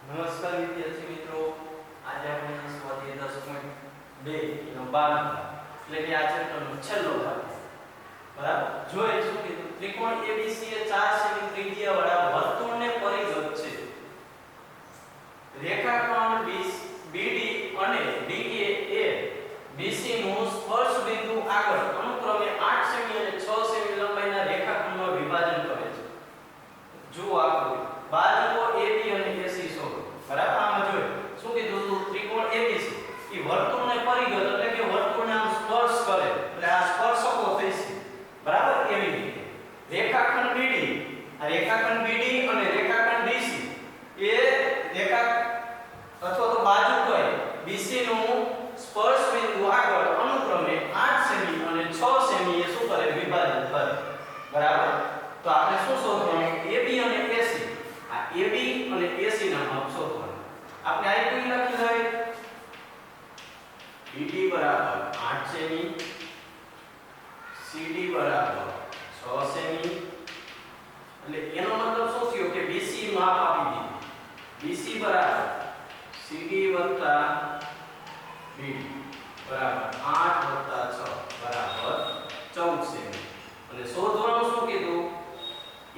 નમસ્કાર વિદ્યાર્થી મિત્રો, આજે આપણે સ્વાધ્યાય 10.2 નો 12 એટલે કે આ ચેપ્ટરનો છેલ્લો ભાગ બરાબર જોઈશું કે ત્રિકોણ ABC એ 4 સેમી ત્રિજ્યા વાળા વર્તુળને પરિઘ છે. રેખાખંડ BD અને DA એ BC નું સ્પર્શ બિંદુ આગળ અનુક્રમે 8 સેમી અને 6 સેમી લંબાઈના રેખાખંડમાં વિભાજન કરે છે. જુઓ આકૃતિ બાજુઓ AB અને AC શોધો. બરાબર આમાં જોઈએ શું કીધું હતું ત્રિકોણ ABC એ વર્તુળને પરિઘ એટલે કે વર્તુળને આમ સ્પર્શ કરે એટલે આ સ્પર્શકો થશે. બરાબર એવી રીતે રેખાખંડ BD આ રેખાખંડ BD અને રેખાખંડ DC એ રેખા અથવા તો બાજુ કઈ BC નું સ્પર્શ બિંદુ આગળ અનુક્રમે 8 સેમી અને 6 સેમી એ શું કરે વિભાજન કરે. બરાબર તો આપણે શું શોધવાનું AB અને AC આ AB અને AC ના માપ શોધવાના. આપણે આઈ લખી લઈએ BD બરાબર 8 સેમી CD બરાબર 6 સેમી એટલે એનો મતલબ શું થયો કે BC માપ આપી દીધું. BC બરાબર CD વત્તા BD બરાબર 8 વત્તા 6 બરાબર 14 સેમી અને શોધવાનું શું કીધું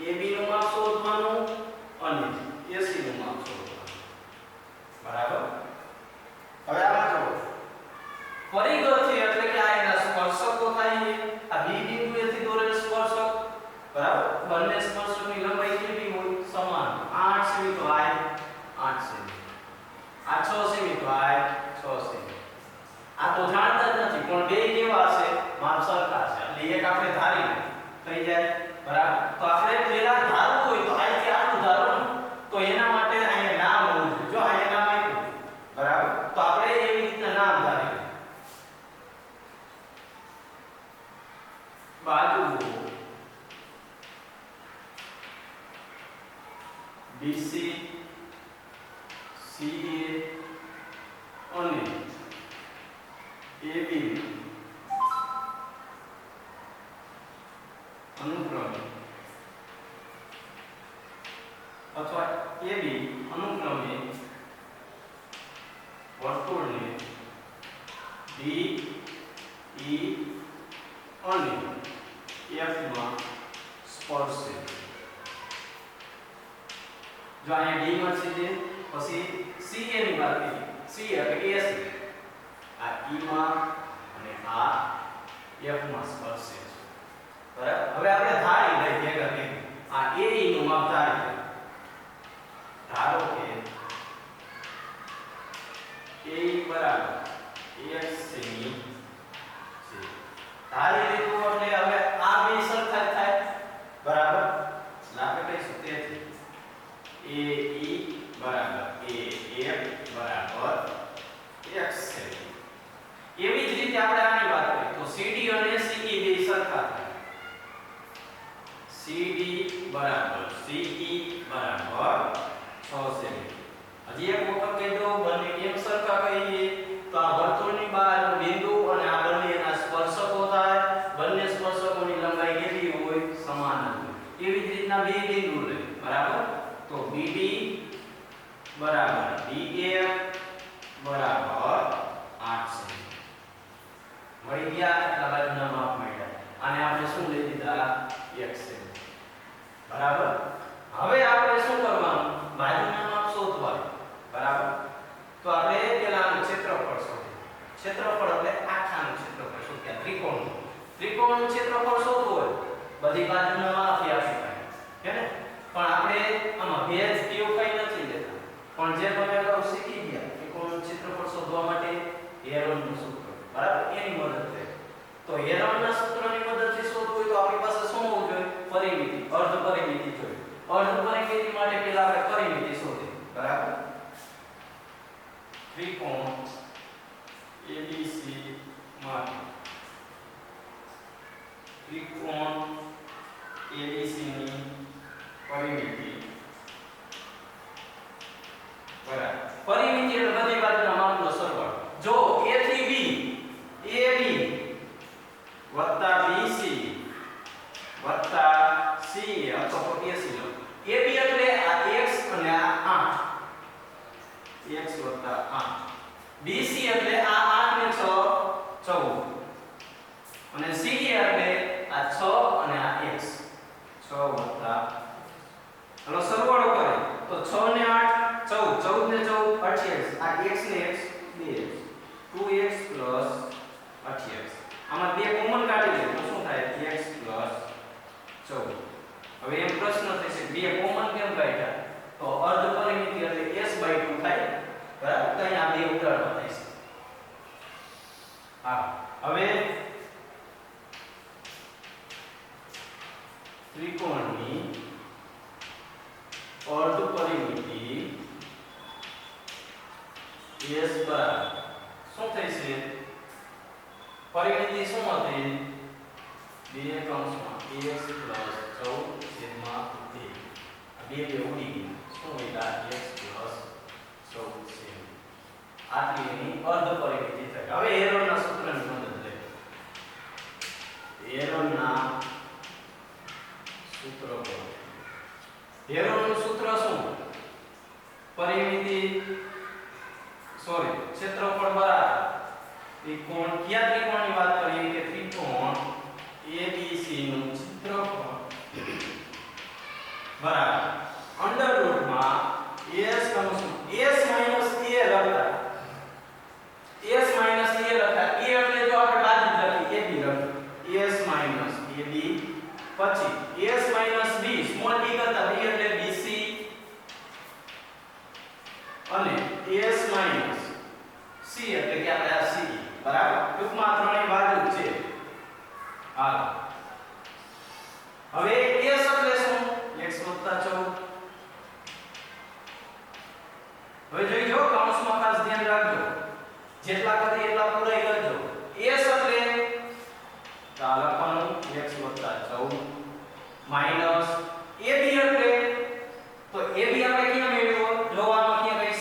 AB નું માપ શોધવાનું અને AC નું માપ શોધવાનું. બરાબર હવે આમાં જો પરિઘથી એટલે કે આ એના સ્પર્શકો થાય આ B બિંદુએથી દોરેલ સ્પર્શક. બરાબર બંને સ્પર્શકની લંબાઈ કેટલી હોય સમાન 8 સેમી તો આ 8 સેમી આ 6 સેમી તો આ 6 સેમી. આ તો જાણતા જ નથી પણ બે કેવા છે માપ સરખા છે એટલે એક આપણે ધારી થઈ જાય. બરાબર તો આપણે પેલા ધારવું હોય તો અહીંથી આટલું ધારો ને તો એના માટે અહીંયા નામ હોવું જોઈએ. જો અહીંયા નામ આપ્યું બરાબર તો આપણે એવી રીતે નામ ધારીએ. બાજુઓ BC CA અને AB અનુક્રમે અથવા AB અનુક્રમે વર્તુળને D E અને F માં સ્પર્શે. જો અહીંયા D માં છે પછી CA ની વાત કરી C એટલે કે AC આ E માં અને આ F માં સ્પર્શે છે. બરાબર હવે આપણે ધારી લઈએ ભેગા ભેગી આ AE નું માપ ધારી ધારો કે AE બરાબર 1 સેમી છે. ધારી લીધું એટલે હવે આ બે સરખા થાય. બરાબર આપણે કહીશું તેથી AE બરાબર AF બરાબર 1 સેમી. એવી જ રીતે આપણે આની વાત કરીએ તો CD અને CE બે સરખા થાય. CD બરાબર CE બરાબર 6 સેમી. હજી એક વખત કહી દો બંને કેમ સરખા કહીએ તો આ વર્તુળની બહાર બિંદુ અને આ બંનેના સ્પર્શકો થાય. બંને સ્પર્શકોની લંબાઈ કેટલી હોય સમાન હોય. એવી જ રીતના બે બિંદુ લે. બરાબર તો BD બરાબર DF બરાબર 8 સેમી મળી ગયા. એટલા બાજુના માપ મળ્યા અને આપણે શું લઈ દીધા 1 સેમી. બરાબર હવે આપણે શું કરવાનું બાજુના માપ શોધવાનું. બરાબર તો આપણે પેલાનું ક્ષેત્રફળ શોધીએ. ક્ષેત્રફળ એટલે આખાનું ક્ષેત્રફળ શોધ્યા ત્રિકોણનું. ત્રિકોણનું ક્ષેત્રફળ શોધવું હોય બધી બાજુના માપથી આપી શકાય હે ને પણ આપણે આમાં ભેજ કેવું કઈ નથી લેતા પણ જે તમે અગાઉ શીખી ગયા ત્રિકોણનું ક્ષેત્રફળ શોધવા માટે હેરોનનું સૂત્ર. બરાબર એની મદદથી તો હેરોનના સૂત્રની મદદથી શોધવું હોય તો આપણી પાસે શું હોવું જોઈએ પરિમિતિ અર્ધ પરિમિતિ જોઈએ. અર્ધ પરિમિતિ માટે પહેલા આપણે પરિમિતિ શોધીએ. બરાબર ત્રિકોણ ABC માટે ત્રિકોણ ABC ની પરિમિતિ બરાબર પરિમિતિ એટલે બધી બાજુના માપનો સરવાળો. જો A થી B AB BC CA અથવા તો AC લો. AB એટલે આ x અને આ 8 BC એટલે આ 8 ને 6 14 અને CE એટલે આ 6 અને આ x 6 વત્તા હલો સરવાળો કરે તો 6 ને 8 14 14 ને 14 28 આ x ને x 2x 2x 28 આમાં બે કોમન કાઢી લે તો શું થાય x 14 હવે એમ પ્રશ્ન થશે બે કોમન કેમ કાઢ્યા તો અર્ધ પરિમિતિ એટલે s/2 થાય બરાબર તો અહીંયા બે ઉદાહરણો થાય છે હા હવે ત્રિકોણની અર્ધ પરિમિતિ s બરાબર શું થશે પરિમિતિ શું હતી બે કૌંસમાં x 14 છેદમાં 2 બે બે ઉડી ગઈ શું હોય x 14 છે આટલી એની અર્ધ પરિમિતિ થાય હવે હેરોનના સૂત્રની મદદ લે હેરોનના સૂત્ર પર હેરોનનું સૂત્ર શું પરિમિતિ ક્ષેત્રફળ બરાબર ત્રિકોણ કયા ત્રિકોણની વાત કરીએ કે ત્રિકોણ ABC નું ક્ષેત્રફળ બરાબર અંડર રૂટમાં s કૌંસમાં s માઈનસ a લખતા s માઈનસ a લખતા a એટલે જો આપણે બાજુ લખી ab લખી s માઈનસ ab પછી s minus b small b કરતા b એટલે bc અને s માઈનસ c એટલે કે આપણે આ c બરાબર ટૂંકમાં ત્રણેય બાજુ છે હાલ હવે s એટલે શું x 14 હવે જોઈ જો કૌંસમાં ખાસ ધ્યાન રાખજો જેટલા કરે એટલા પૂરાઈ કરજો s એટલે તો લખવાનું x 14 માઈનસ ab એટલે તો ab આપણે ક્યાં મેળવ્યો જોવામાં ક્યાં કઈ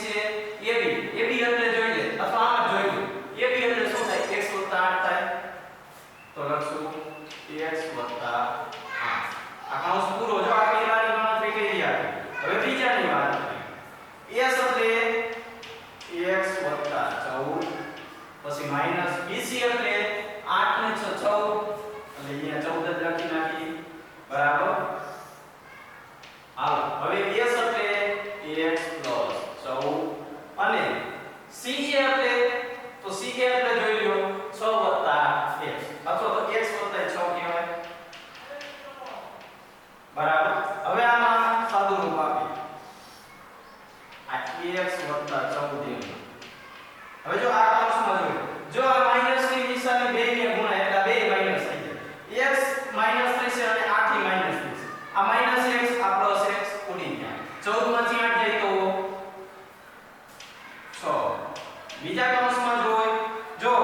છે ab એટલે જોઈ લે અથવા આમ જ જોઈ લે ab એટલે શું થાય x 8 થાય તો લખશું x 8 આ કૌંસ પૂરો જો આ પહેલાની ગણતરી કરી આપી હવે બીજાની વાત કરીએ s એટલે x 14 પછી માઈનસ bc એટલે 8 ને 6 14 એટલે અહીંયા 14 જ લખી નાખી બરાબર હાલો હવે s એટલે x 14 અને ca એટલે તો ca એટલે જોઈ લ્યો 6 x અથવા તો x 6 કહેવાય બરાબર હવે આમાં સાદું રૂપ આપીએ આ x 14 હવે જો આ કૌંસમાં જો આ માઈનસ ની નિશાની બે ને ગુણાય એટલે બે માઈનસ થઈ જાય x માઈનસ થશે અને 8 થી માઈનસ થશે આ માઈનસ x આ પ્લસ x ઉડી ગયા 14 માંથી 8 જાય તો 6 બીજા કૌંસમાં જો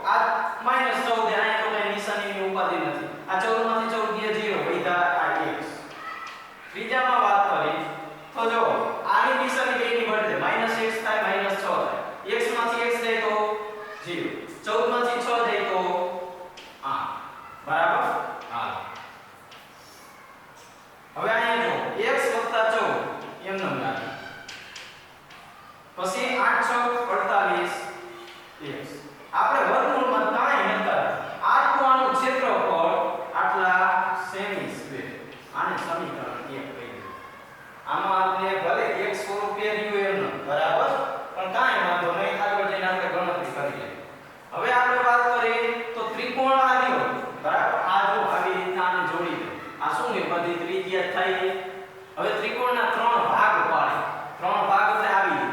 આ માઈનસ 14 અહીંયા તો કઈ નિશાનીની ઉપાધિ નથી આ 14 માંથી 14 ગયા 0 વૈધા આ x ત્રીજામાં વાત કરી તો જો આની નિશાની બેની બદલે -x થાય -6 થાય x માંથી x જાય તો 0 14 માંથી 6 જાય તો 8 બરાબર હા હવે અહીંયા જો x 14 એમ નામ લાગે પછી 8 6 48 x આપણે વર્ગમૂળમાં કાંઈ નતા આટલું આનું ક્ષેત્રફળ આટલા સેમી સ્ક્વેર આને સમીકરણ 1 કહી દે આમાં આપણે ભલે x સ્વરૂપે રહ્યું એમ બરાબર પણ કાંઈ વાંધો નહીં આગળ જઈને આપણે ગણતરી કરી લઈએ હવે આપણે વાત કરીએ તો ત્રિકોણ આલ્યો બરાબર આ જો આવી રીતના આને જોડી દે આ શું છે બધી ત્રિજ્યા થાય હવે ત્રિકોણના ત્રણ ભાગ પાડે ત્રણ ભાગ એટલે આવી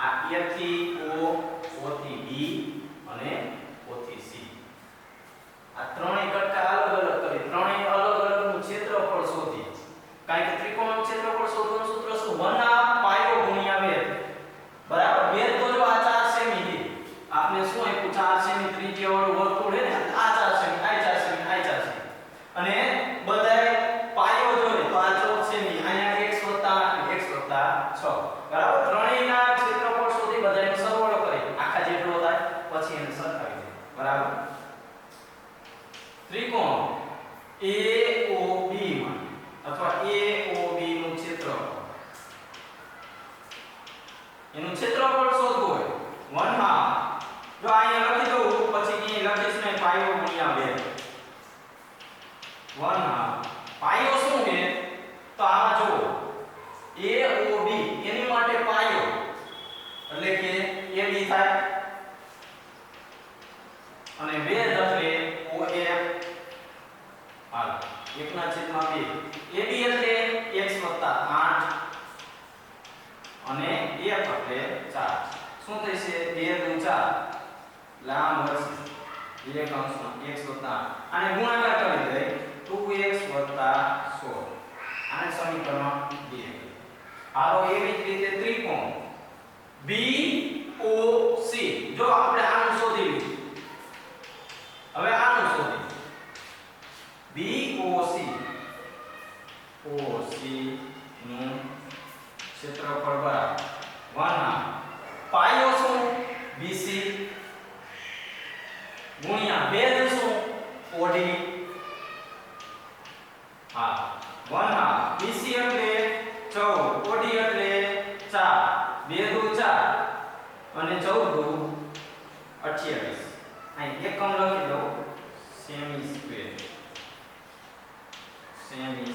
આ a થી o o થી b અને o થી c આ ત્રણેય કટકા અલગ અલગ કરી ત્રણેય અલગ અલગનું ક્ષેત્રફળ શોધી કારણ કે ત્રિકોણનું ક્ષેત્રફળ શોધવાનું સૂત્ર શું 1/π ગુણ્યા વેધ બરાબર વેધ તો જો આ 4 સેમી છે આપને શું આપ્યું 4 સેમી ત્રિજ્યા વાળું વર્તુળ છે ને આ 4 સેમી આ 4 સેમી આ 4 સેમી અને બધાય પાયો જોઈએ તો આ 14 સેમી અહીંયા x 8 x 6 બરાબર ત્રણેયના ક્ષેત્રફળ શોધી બધાયનો સરવાળો કરી આખા જેટલો થાય પછી એને સરખાવી દે બરાબર ત્રિકોણ AOB માં અથવા AOB નું ક્ષેત્રફળ એનું ક્ષેત્રફળ શોધવું હોય 1 હાફ જો અહીંયા લખી દઉં પછી કે લખીશ ને પાયો ગુણ્યા 2 1 હાફ પાયો શું છે તો આમાં જો AOB એની માટે પાયો એટલે કે AB થાય અને 2 એટલે OF હાલ 1/2 AB એટલે x 8 અને F એટલે 4 શું થશે 2 × 4 લાંબ વર્ષ 1 અંશમાં x 8 આને ગુણાકાર કરી દે 2x 16 આને સમીકરણ 2 હાલો એવી જ રીતે ત્રિકોણ BOC જો આપણે આનું શોધી લીધું હવે આનું શોધી BOC OC નું ક્ષેત્રફળ બરાબર 1 પાયો શું BC ગુણ્યા ભેદ શું OD હા 1 BC એટલે 14 OD એટલે 4 2 × 4 અને 14 × 28 અહીં એકમ લખી દો સેમી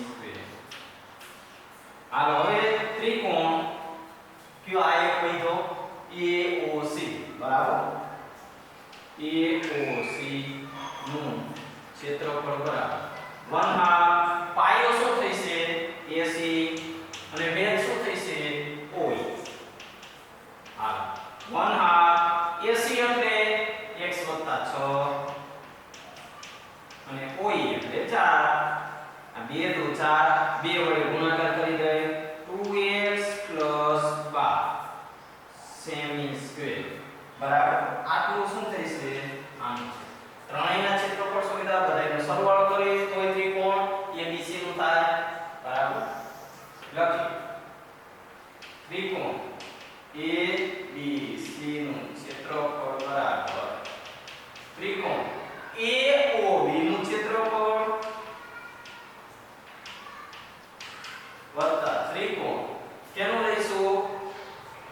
સ્ક્વેર હાલો હવે ત્રિકોણ કયો આ એક કીધો AOC બરાબર AOC નું ક્ષેત્રફળ બરાબર 1/2 પાયો શું થશે AC અને ભેદ શું થશે OE હાલો 1/2 AC એટલે x 6 અને OE એટલે 4 આ 2 × 4 2 વડે ગુણાકાર કરી દે 2x 12 સેમી સ્ક્વેર બરાબર આટલું શું થશે આમ ત્રણેયના ક્ષેત્રફળ શોધ્યા બધાયનો સરવાળો કરીએ તો ત્રિકોણ ABC નું થાય બરાબર લખી ત્રિકોણ ABC નું ક્ષેત્રફળ બરાબર ત્રિકોણ AOB નું ક્ષેત્રફળ વત્તા ત્રિકોણ કેનું લઈશું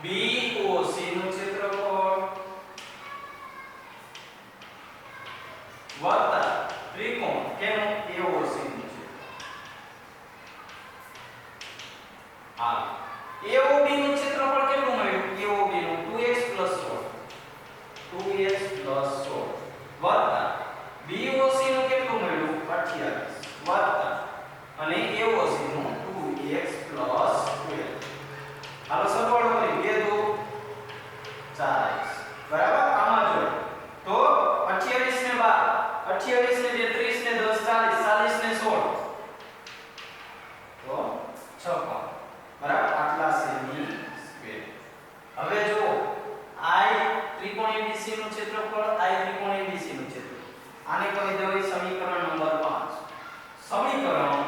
BOC નું ક્ષેત્રફળ વત્તા ત્રિકોણ કેનું AOC નું છે હા AOB નું ક્ષેત્રફળ કેટલું મળ્યું AOB નું 2x 16 વત્તા BOC નું કેટલું મળ્યું 28 વત્તા અને AOC નું 2x 12 હાલો સરવાળો કરી 2 × 4x બરાબર આમાં જો તો 28 ને 12 28 ને 30 ને 10 40 40 ને 16 તો 56 બરાબર આટલા સેમી સ્ક્વેર હવે જો I ત્રિકોણ ABC નું ક્ષેત્રફળ I ત્રિકોણ ABC નું ક્ષેત્રફળ આને કહી દઈએ સમીકરણ નંબર 5 સમીકરણ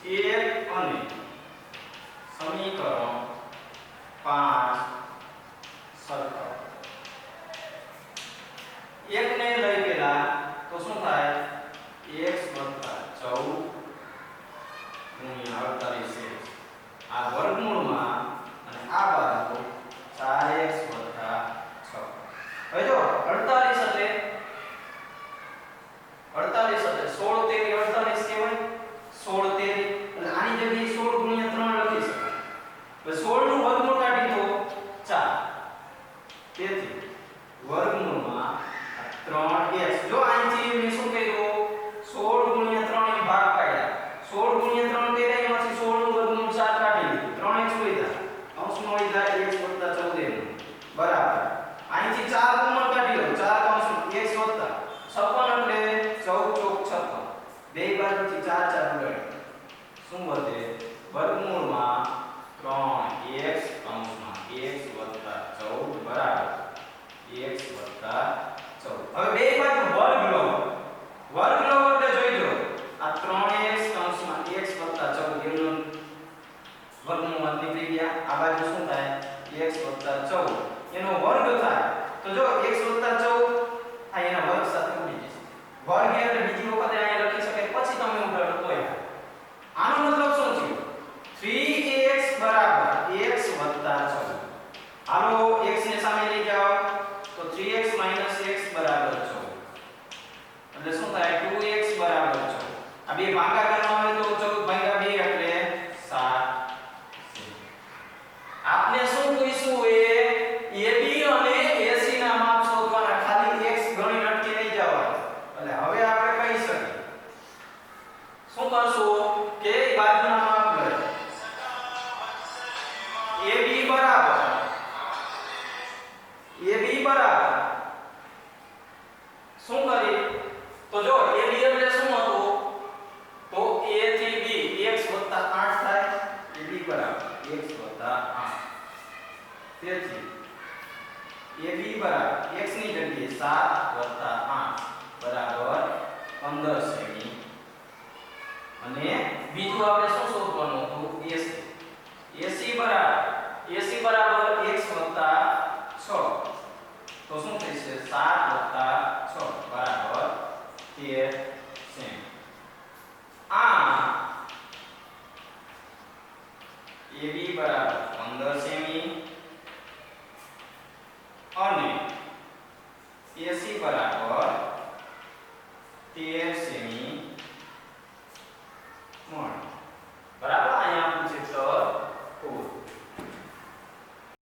1 અને સમીકરણ 5 સરખાવો 1 ને લઈ પેલા તો શું થાય x 14 ગુણ્યા 48 આ વર્ગમૂળમાં અને આ બાજુ 4x 6 હવે જો 48 એટલે 16 તેરી 48 કહેવાય 16 તેરી એટલે આની જગ્યાએ 16 ગુણ્યા 3 લખી શકાય હવે 16 નું વર્ગમૂળ કાઢી તો 4 તેથી વર્ગમૂળમાં 3x જો અહીંથી મેં શું કર્યું 16 ગુણ્યા 3 ને ભાગ પાડ્યા 16 ગુણ્યા 3 કર્યા એમાંથી 16 નું વર્ગમૂળ 4 કાઢી લીધું 3x વધ્યા અંશમાં વધ્યા x 14 બરાબર અહીંથી 4 કોમન કાઢી લો 4 અંશમાં x 56 એટલે 14 × 56 બે બાજુથી 4 ઉડાડો શું વધે વર્ગમૂળમાં 3x અંશમાં x 14 બરાબર x 14 હવે બે બાજુ વર્ગ લો એટલે જોઈ લો આ 3x અંશમાં x 14 એનું વર્ગમૂળ નીકળી ગયા આ બાજુ શું થાય x 14 એનો વર્ગ થાય તો જો x 14 આ એના વર્ગ સાથે ઉડી જશે વર્ગ એટલે બીજી વખત અહીંયા લખી શકાય પછી તમે ઉડાડો તોય આનો મતલબ શું થયો 3x બરાબર x 14 હાલો x ને સામે લઈ જાઓ તો 3x - x બરાબર 14 એટલે શું થાય 2x બરાબર 14 આ બે ભાગાકારમાં આવે તો 14 ભાગ્યા 2 એટલે 7 આપને શું પૂછ્યું એ AB અને AC ના માપ શોધવાના ખાલી x ગણી અટકી નહીં જવાનું એટલે હવે આપણે કહી શકીએ શું કરશું કે બાજુના માપ લે AB બરાબર શું કરી તો જો AB એટલે શું હતું તો A થી B x 8 થાય AB બરાબર x 8 તેથી AB બરાબર x ની જગ્યાએ 7 8 બરાબર 15 સેમી અને બીજું આપણે શું શોધવાનું હતું AC બરાબર x 6 તો શું થશે 7 6 બરાબર 13 સેમી આ AB બરાબર 15 સેમી અને AC બરાબર 13 સેમી